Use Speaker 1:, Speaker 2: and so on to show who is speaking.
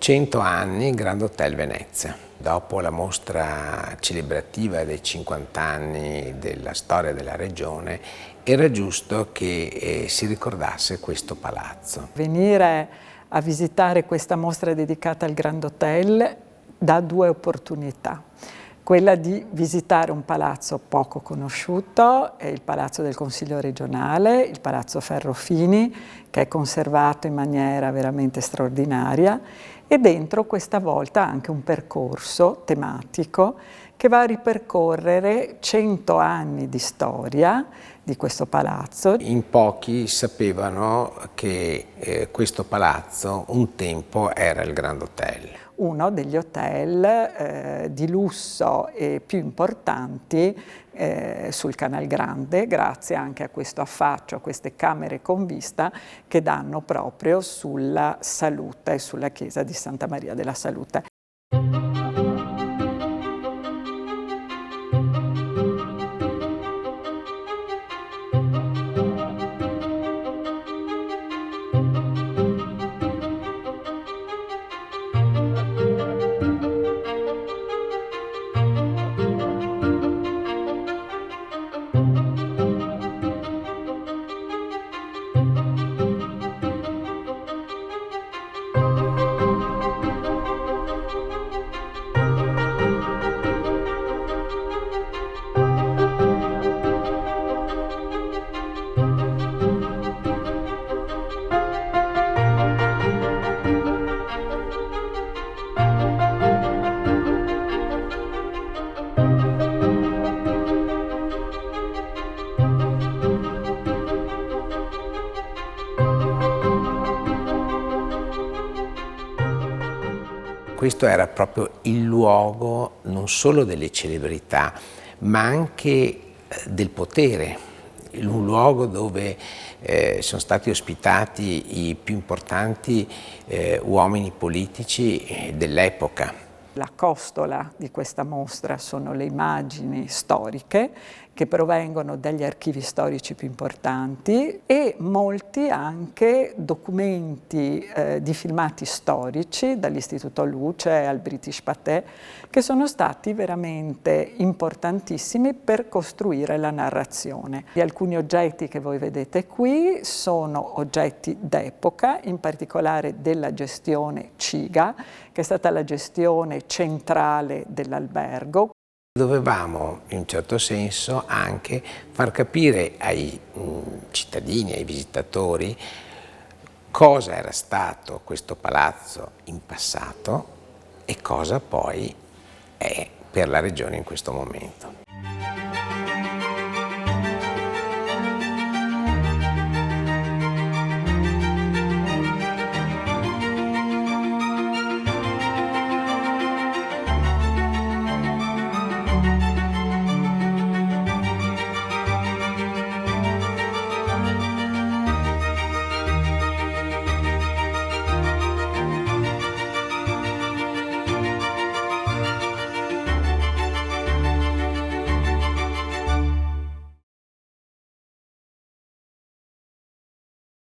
Speaker 1: «100 anni Grand Hotel Venezia». Dopo la mostra celebrativa dei 50 anni della storia della regione, era giusto che si ricordasse questo palazzo.
Speaker 2: Venire a visitare questa mostra dedicata al Grand Hotel dà due opportunità. Quella di visitare un palazzo poco conosciuto, è il Palazzo del Consiglio regionale, il Palazzo Ferrofini, che è conservato in maniera veramente straordinaria, e dentro questa volta anche un percorso tematico che va a ripercorrere 100 anni di storia di questo palazzo.
Speaker 1: In pochi sapevano che questo palazzo un tempo era il Grand Hotel.
Speaker 2: Uno degli hotel di lusso e più importanti sul Canal Grande, grazie anche a questo affaccio, a queste camere con vista che danno proprio sulla Salute, sulla chiesa di Santa Maria della Salute.
Speaker 1: Questo era proprio il luogo non solo delle celebrità, ma anche del potere, un luogo dove sono stati ospitati i più importanti uomini politici dell'epoca.
Speaker 2: La costola di questa mostra sono le immagini storiche che provengono dagli archivi storici più importanti e molti anche documenti di filmati storici dall'Istituto Luce al British Pathé che sono stati veramente importantissimi per costruire la narrazione. E alcuni oggetti che voi vedete qui sono oggetti d'epoca, in particolare della gestione CIGA, che è stata la gestione centrale dell'albergo.
Speaker 1: Dovevamo, in un certo senso, anche far capire ai cittadini, ai visitatori, cosa era stato questo palazzo in passato e cosa poi è per la regione in questo momento.